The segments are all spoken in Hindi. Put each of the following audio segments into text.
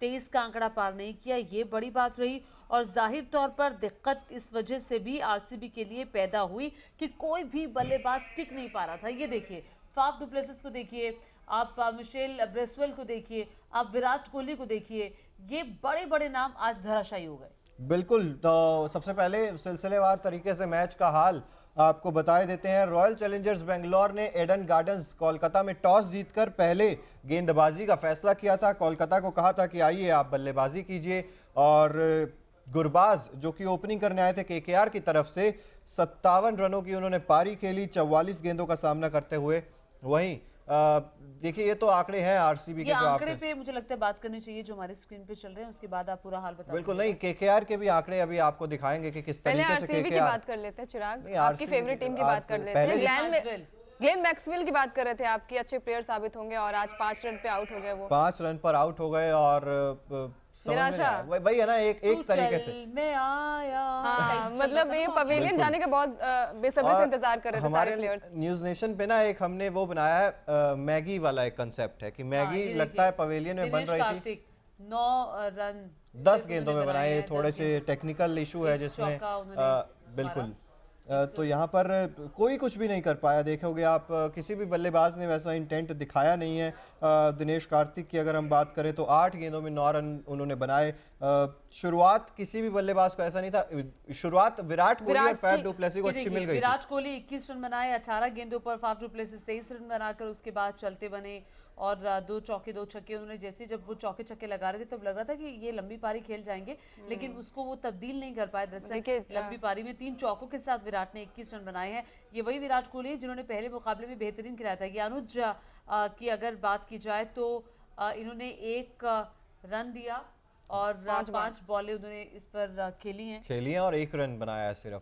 23 का आंकड़ा पार नहीं किया, ये बड़ी बात रही। और जाहिर तौर पर दिक्कत इस वजह से भी आरसीबी के लिए पैदा हुई कि कोई भी बल्लेबाज टिक नहीं पा रहा था। ये देखिए, फाफ डु प्लेसिस को देखिए, आप मिशेल ब्रेसवेल को देखिए, आप विराट कोहली को देखिए, ये बड़े बड़े नाम आज धराशायी हो गए। बिल्कुल, तो सबसे पहले सिलसिलेवार तरीके से मैच का हाल आपको बताए देते हैं। रॉयल चैलेंजर्स बेंगलोर ने एडन गार्डन्स कोलकाता में टॉस जीतकर पहले गेंदबाजी का फैसला किया था। कोलकाता को कहा था कि आइए आप बल्लेबाजी कीजिए, और गुरबाज जो कि ओपनिंग करने आए थे केकेआर की तरफ से 57 रनों की उन्होंने पारी खेली 44 गेंदों का सामना करते हुए। वहीं देखिए, ये तो आंकड़े हैं आरसीबी के, जो आंकड़े पे मुझे लगता है बात करनी चाहिए जो हमारे स्क्रीन पे चल रहे हैं, उसके बाद आप पूरा हाल बताइए। बिल्कुल नहीं, केकेआर के भी आंकड़े अभी आपको दिखाएंगे कि किस तरीके से केकेआर की बात कर लेते हैं। चिराग, आपकी फेवरेट टीम की बात कर लेते हैं। ग्लेन मैक्सवेल की बात कर रहे थे, आपकी अच्छे प्लेयर साबित होंगे, और आज 5 रन पे आउट हो गए। वो 5 रन पर आउट हो गए, और वही है ना, एक तरीके से मैं आया। हाँ, मतलब ये पवेलियन जाने का बहुत बेसब्री से इंतजार कर रहे थे सारे प्लेयर्स। न्यूज नेशन पे ना एक हमने वो बनाया है, मैगी वाला एक कंसेप्ट है कि मैगी लगता है पवेलियन में बन रही थी। 9 रन 10 गेंदों में बनाए, थोड़े से टेक्निकल इशू है जिसमें बिल्कुल। तो यहाँ पर कोई कुछ भी नहीं कर पाया। देखोगे आप, किसी भी बल्लेबाज ने वैसा इंटेंट दिखाया नहीं है। दिनेश कार्तिक की अगर हम बात करें तो 8 गेंदों में 9 रन उन्होंने बनाए। शुरुआत किसी भी बल्लेबाज को ऐसा नहीं था। शुरुआत विराट कोहली और फाफ डु प्लेसिस को अच्छी मिल गई। विराट कोहली 21 रन बनाए 18 गेंदों पर, फाफ डु प्लेसिस 23 रन बनाकर उसके बाद चलते बने, और 2 चौके 2 छक्के उन्होंने जैसे जब वो चौके छक्के लगा रहे थे तब लग रहा था कि ये लंबी पारी खेल जाएंगे, लेकिन उसको वो तब्दील नहीं कर पाए। दरअसल लंबी पारी में 3 चौकों के साथ विराट ने 21 रन बनाए हैं। ये वही विराट कोहली है जिन्होंने पहले मुकाबले में बेहतरीन खिलाया था। कि अनुज की अगर बात की जाए तो इन्होंने 1 रन दिया और 5 बॉलें उन्होंने इस पर खेली हैं और 1 रन बनाया है सिर्फ।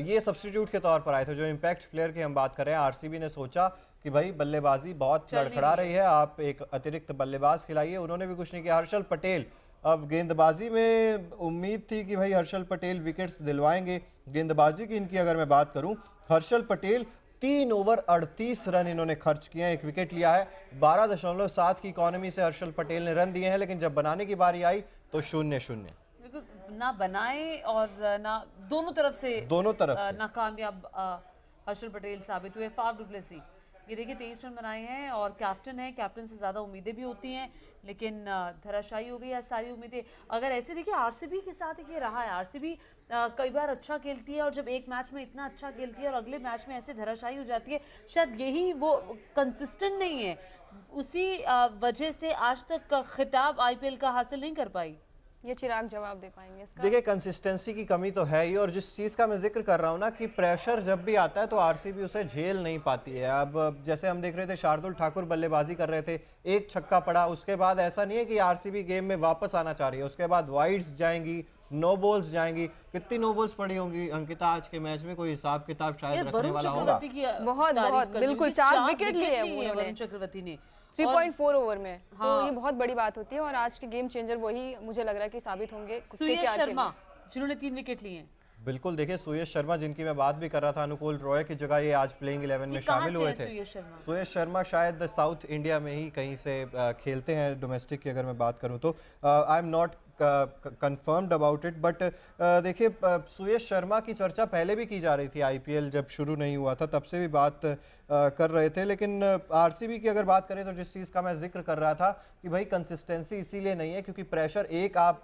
ये सब्स्टिट्यूट के तौर पर आए थे। जो इम्पैक्ट प्लेयर की हम बात कर रहे हैं, आरसीबी ने सोचा कि भाई बल्लेबाजी बहुत लड़खड़ा रही है, आप एक अतिरिक्त बल्लेबाज खिलाइए। उन्होंने भी कुछ नहीं किया। हर्षल पटेल, अब गेंदबाजी में उम्मीद थी कि भाई हर्षल पटेल विकेट्स दिलवाएंगे। गेंदबाजी की इनकी अगर मैं बात करूं, हर्षल पटेल 3 ओवर 38 रन इन्होंने खर्च किए हैं, 1 विकेट लिया है। 12.7 की इकोनॉमी से हर्षल पटेल ने रन दिए हैं, लेकिन जब बनाने की बारी आई तो 0-0। ना बनाए और ना दोनों तरफ से नाकामयाब हर्षल पटेल साबित हुए। फाफ डु प्लेसिस, ये देखिए 23 रन बनाए हैं और कैप्टन है, कैप्टन से ज़्यादा उम्मीदें भी होती हैं, लेकिन धराशायी हो गई है सारी उम्मीदें। अगर ऐसे देखिए आरसीबी के साथ ये रहा है, आरसीबी कई बार अच्छा खेलती है और जब एक मैच में इतना अच्छा खेलती है और अगले मैच में ऐसे धराशायी हो जाती है, शायद यही वो कंसिस्टेंट नहीं है, उसी वजह से आज तक खिताब आईपीएल का हासिल नहीं कर पाई। ये चिराग जवाब दे पाएंगे इसका। देखिए, कंसिस्टेंसी की कमी तो है ही, और जिस चीज़ का मैं जिक्र कर रहा हूँ ना कि प्रेशर जब भी आता है तो आरसीबी उसे झेल नहीं पाती है। अब जैसे हम देख रहे थे, शार्दुल ठाकुर बल्लेबाजी कर रहे थे, 1 छक्का पड़ा, उसके बाद ऐसा नहीं है कि आरसीबी गेम में वापस आना चाह रही है। उसके बाद वाइड्स जाएंगी, नो बॉल्स जाएंगी। कितनी नो बॉल्स पड़ी होंगी अंकिता आज के मैच में? कोई हिसाब किताब शायद रखने वाला होगा। बहुत बिल्कुल 4 विकेट लिए वरुण चक्रवर्ती ने 3.4 ओवर में। हाँ। तो ये बहुत बड़ी बात होती है, और आज के गेम चेंजर वही मुझे लग रहा है कि साबित होंगे। सुयश शर्मा जिन्होंने 3 विकेट लिए हैं। बिल्कुल, देखिए सुयश शर्मा जिनकी मैं बात भी कर रहा था, अनुकूल रॉय की जगह ये आज प्लेइंग 11 में शामिल हुए थे। सुयश शर्मा शायद साउथ इंडिया में ही कहीं से खेलते हैं। डोमेस्टिक की अगर मैं बात करूं तो I am not confirmed about it, but देखिए सुयश शर्मा की चर्चा पहले भी की जा रही थी। आईपीएल जब शुरू नहीं हुआ था तब से भी बात कर रहे थे, लेकिन आरसीबी की अगर बात करें तो जिस चीज़ का मैं जिक्र कर रहा था कि भाई कंसिस्टेंसी इसीलिए नहीं है क्योंकि प्रेशर एक आप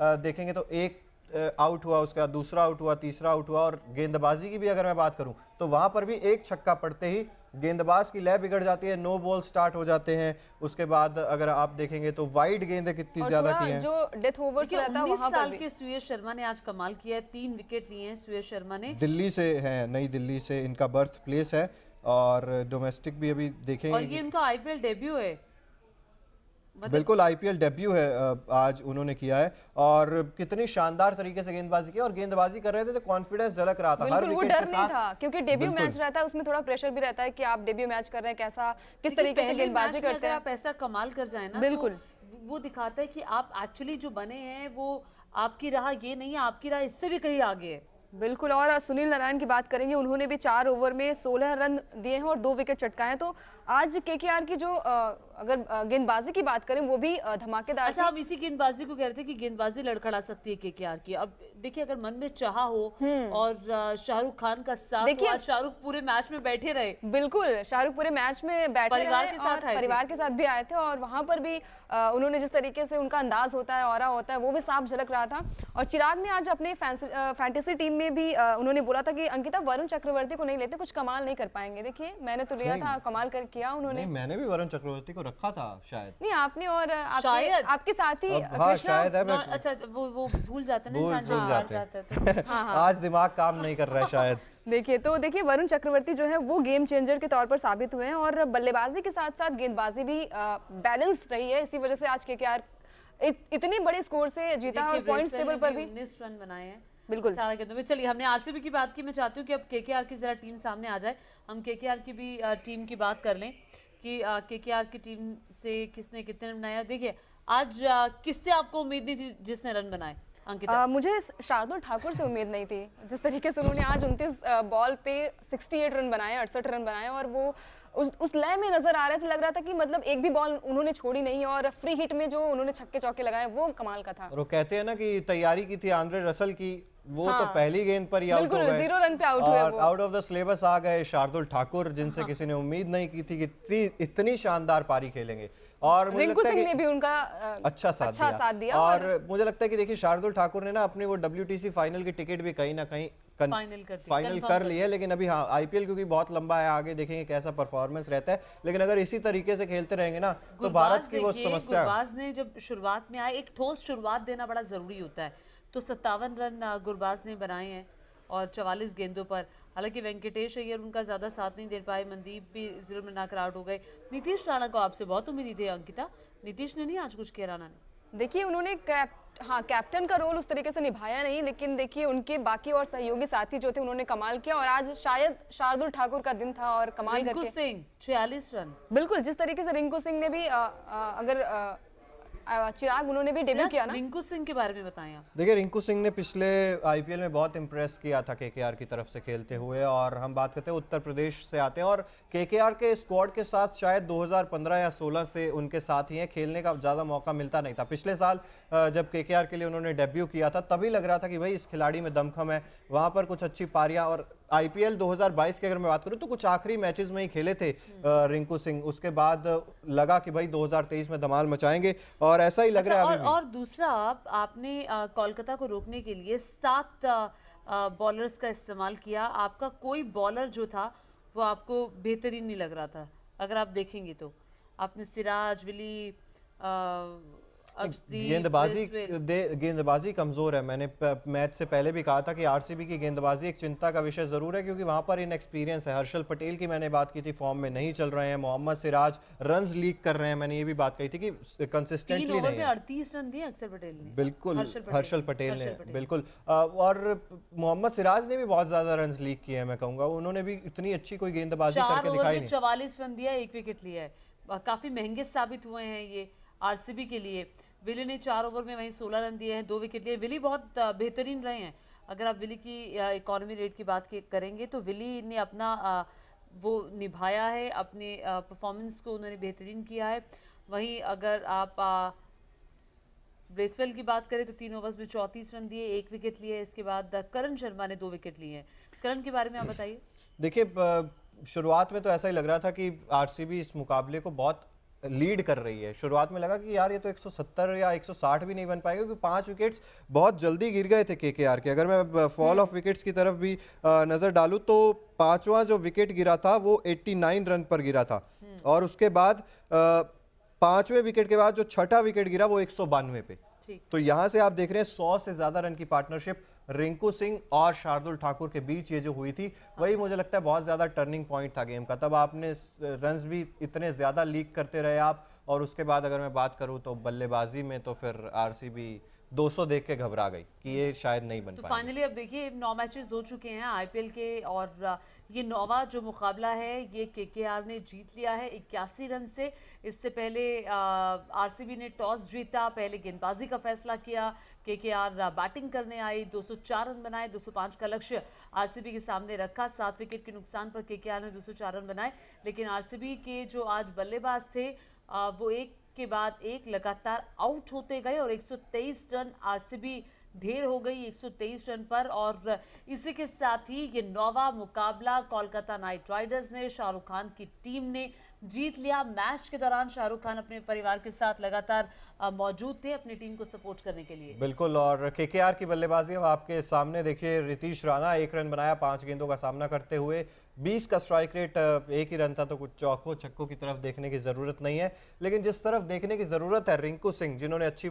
देखेंगे तो एक आउट हुआ, उसके बाद दूसरा आउट हुआ, तीसरा आउट हुआ, और गेंदबाजी की भी अगर मैं बात करूं तो वहां पर भी 1 छक्का पड़ते ही गेंदबाज की लय बिगड़ जाती है, नो बॉल स्टार्ट हो जाते हैं। उसके बाद अगर आप देखेंगे तो वाइड गेंदें कितनी ज्यादा की हैं। जो डेथ ओवर्स रहता है वहां पर 19 साल के सुयश शर्मा ने आज कमाल किया है, 3 विकेट लिए हैं सुयश शर्मा ने। दिल्ली से है, नई दिल्ली से इनका बर्थ प्लेस है, और डोमेस्टिक भी अभी देखेंगे। और ये इनका आईपीएल डेब्यू है। बिल्कुल आईपीएल डेब्यू है आज उन्होंने किया है, और कितनी शानदार तरीके से गेंदबाजी की, और गेंदबाजी कर रहे थे तो कॉन्फिडेंस झलक रहा था हर विकेट के साथ। था क्योंकि डेब्यू मैच रहता है, उसमें थोड़ा प्रेशर भी रहता है कि आप डेब्यू मैच कर रहे हैं, कैसा किस तरीके से गेंदबाजी करते हैं। आप ऐसा कमाल कर जाए ना, बिल्कुल वो दिखाता है कि आप एक्चुअली जो बने हैं वो आपकी राह ये नहीं है, आपकी राह इससे भी कहीं आगे है। बिल्कुल। और सुनील नारायण की बात करेंगे, उन्होंने भी 4 ओवर में 16 रन दिए हैं और 2 विकेट चटकाए हैं। तो आज केकेआर की जो अगर गेंदबाजी की बात करें वो भी धमाकेदार। अच्छा, आप इसी गेंदबाजी को कह रहे थे कि गेंदबाजी लड़खड़ा सकती है केकेआर की। अब देखिए अगर मन में चाह हो और शाहरुख खान का साथ, देखिए शाहरुख पूरे मैच में बैठे रहे। बिल्कुल, शाहरुख पूरे मैच में बैठे परिवार के साथ आए, परिवार के साथ भी आए थे और वहां पर भी उन्होंने जिस तरीके से उनका अंदाज होता है, ऑरा होता है, वो भी साफ झलक रहा था। और चिराग ने आज अपने फैंटेसी टीम में भी उन्होंने बोला था कि अंकिता वरुण चक्रवर्ती को नहीं लेते, कुछ कमाल नहीं कर पाएंगे। देखिए मैंने तो लिया था, कमाल कर किया उन्होंने। मैंने भी वरुण चक्रवर्ती को रखा था शायद। नहीं आपने और आपके साथी शायद है। अच्छा वो भूल जाते हैं, आज दिमाग काम नहीं कर रहा है शायद। देखिए वरुण चक्रवर्ती जो है वो गेम चेंजर के तौर पर साबित हुए हैं और बल्लेबाजी के साथ साथ गेंदबाजी भी बैलेंस रही है। इसी वजह से आज केकेआर इतने बड़े स्कोर से जीता और पॉइंट्स टेबल पर भी 19 रन बनाए हैं। बिल्कुल। चलिए हमने आरसीबी की बात की, मैं चाहती हूँ कि अब केकेआर की जरा टीम सामने आ जाए। हम केकेआर की भी टीम की बात कर लें कि केकेआर की टीम से किसने कितने रन बनाया। देखिए आज किससे आपको उम्मीद नहीं थी जिसने रन बनाए अंकिता? मुझे शार्दुल ठाकुर से उम्मीद नहीं थी। जिस तरीके से उन्होंने आज 29 बॉल पे 68 रन बनाए, 68 रन बनाए और वो उस लय में नजर आ रहे थे, लग रहा था कि मतलब एक भी बॉल उन्होंने छोड़ी नहीं और फ्री हिट में जो उन्होंने छक्के चौके लगाए वो कमाल का था। और वो कहते हैं ना कि तैयारी की थी आंद्रे रसल की, वो तो पहली गेंद पर ही आउट हो गए, 0 रन पे आउट हुए और आउट ऑफ द सिलेबस आ गए शार्दुल ठाकुर, जिनसे किसी ने उम्मीद नहीं की थी कि इतनी शानदार पारी खेलेंगे। और मुझे लगता है कि भी उनका अच्छा साथ दिया और मुझे लगता है कि देखिए शार्दुल ठाकुर ने ना अपनी वो WTC फाइनल की टिकट भी कहीं ना कहीं फाइनल कर ली है। लेकिन अभी हाँ आईपीएल क्योंकि बहुत लंबा है, आगे देखेंगे कैसा परफॉर्मेंस रहता है। लेकिन अगर इसी तरीके से खेलते रहेंगे ना तो भारत की वो समस्या। गुरबाज ने जब शुरुआत में आए, एक ठोस शुरुआत देना बड़ा जरूरी होता है, तो 57 रन गुरबाज ने बनाए हैं और 44 गेंदों पर। हालांकि वेंकटेश अय्यर उनका ज़्यादा साथ नहीं दे पाए, मनदीप भी 0 में नॉक आउट हो गए। नीतीश राणा को आपसे बहुत उम्मीद थी अंकिता, नीतीश ने नहीं आज कुछ किया राणा ने। देखिए उन्होंने कैप्टन का रोल उस तरीके से निभाया नहीं, लेकिन देखिए उनके बाकी और सहयोगी साथी जो थे उन्होंने कमाल किया और आज शायद शार्दुल ठाकुर का दिन था और कमाल करके। रिंकू सिंह 46 रन। बिल्कुल, जिस तरीके से रिंकू सिंह ने भी अगर चिराग उन्होंने भी डेब्यू किया ना। रिंकू सिंह के बारे में बताएं आप। देखिए रिंकू सिंह ने पिछले आईपीएल में बहुत इंप्रेस किया था केकेआर की तरफ से खेलते हुए, और हम बात करते हैं उत्तर प्रदेश से आते हैं और केकेआर के स्क्वाड के साथ शायद 2015 या 16 से उनके साथ ही हैं, खेलने का ज़्यादा मौका मिलता नहीं था। पिछले साल जब केकेआर के लिए उन्होंने डेब्यू किया था तभी लग रहा था कि भाई इस खिलाड़ी में दमखम है, वहाँ पर कुछ अच्छी पारियां। और आईपीएल 2022 की अगर मैं बात करूं तो कुछ आखिरी मैचेस में ही खेले थे रिंकू सिंह, उसके बाद लगा कि भाई 2023 में धमाल मचाएंगे और ऐसा ही लग रहा है अभी भी। और दूसरा आपने कोलकाता को रोकने के लिए 7 बॉलर्स का इस्तेमाल किया। आपका कोई बॉलर जो था वो आपको बेहतरीन नहीं लग रहा था, अगर आप देखेंगे तो। आपने सिराज, विली, गेंदबाजी कमजोर है। मैंने मैच से पहले भी कहा था कि आरसीबी की गेंदबाजी एक चिंता का विषय जरूर है, क्योंकि वहां पर इनएक्सपीरियंस है। हर्षल पटेल की मैंने बात की थी, फॉर्म में नहीं चल रहे हैं। मोहम्मद सिराज रन्स लीक कर रहे हैं, मैंने ये भी बात कही थी कि कंसिस्टेंटली नहीं है। 38 रन दिए अक्षर पटेल ने। बिल्कुल, हर्षल पटेल ने बिल्कुल। और मोहम्मद सिराज ने भी बहुत ज्यादा रन्स लीक किए हैं, मैं कहूंगा। उन्होंने भी इतनी अच्छी कोई गेंदबाजी करके दिखाई नहीं। 44 रन दिया, 1 विकेट लिया है। काफी महंगे साबित हुए हैं ये आरसीबी के लिए। विली ने 4 ओवर में वहीं 16 रन दिए हैं, 2 विकेट लिए। विली बहुत बेहतरीन रहे हैं। अगर आप विली की इकोनॉमी रेट की बात करेंगे तो विली ने अपना वो निभाया है, अपने परफॉर्मेंस को उन्होंने बेहतरीन किया है। वहीं अगर आप ब्रेसवेल की बात करें तो 3 ओवर्स में 34 रन दिए, 1 विकेट लिए। इसके बाद करण शर्मा ने 2 विकेट लिए हैं। करण के बारे में आप बताइए। देखिए शुरुआत में तो ऐसा ही लग रहा था कि आरसीबी इस मुकाबले को बहुत लीड कर रही है। शुरुआत में लगा कि यार ये तो 170 या 160 भी नहीं बन पाएगा, क्योंकि 5 विकेट्स बहुत जल्दी गिर गए थे केकेआर के। अगर मैं फॉल ऑफ विकेट्स की तरफ भी नजर डालूं तो 5वां जो विकेट गिरा था वो 89 रन पर गिरा था, और उसके बाद 5वें विकेट के बाद जो 6ठा विकेट गिरा वो 192 पे। तो यहां से आप देख रहे हैं 100 से ज्यादा रन की पार्टनरशिप रिंकू सिंह और शार्दुल ठाकुर के बीच ये जो हुई थी, वही मुझे लगता है बहुत ज्यादा टर्निंग पॉइंट था गेम का। तब आपने रन्स भी इतने ज्यादा लीक करते रहे आप, और उसके बाद अगर मैं बात करूं तो बल्लेबाजी में तो फिर आरसीबी 200 देख के घबरा गई कि ये शायद नहीं बन पाएगा। तो फाइनली अब देखिए 9 मैचेस हो चुके हैं आईपीएल के, और ये 9वां जो मुकाबला है ये केकेआर ने जीत लिया है 81 रन से। इससे पहले आरसीबी ने टॉस जीता, पहले गेंदबाजी का फैसला किया। केकेआर बैटिंग करने आई, 204 रन बनाए, 205 का लक्ष्य आरसीबी के सामने रखा। 7 विकेट के नुकसान पर केकेआर ने 204 रन बनाए। लेकिन आरसीबी के जो आज बल्लेबाज थे वो एक के बाद एक लगातार आउट होते गए और 123 रन आरसीबी ढेर हो गई 123 रन पर। और इसी के साथ ही ये 9वां मुकाबला कोलकाता नाइट राइडर्स ने, शाहरुख खान की टीम ने जीत लिया। मैच के दौरान शाहरुख खान अपने परिवार के साथ लगातार मौजूद थे अपनी टीम को सपोर्ट करने के लिए। बिल्कुल। और केकेआर की बल्लेबाजी अब आपके सामने देखिए, रितीश राणा 1 रन बनाया 5 गेंदों का सामना करते हुए, 20 का स्ट्राइक रेट, 1 ही रन था, तो कुछ चौकों छक्कों की तरफ देखने की जरूरत नहीं है। लेकिन जिस तरफ देखने की जरूरत है, रिंकू सिंह जिन्होंने अच्छी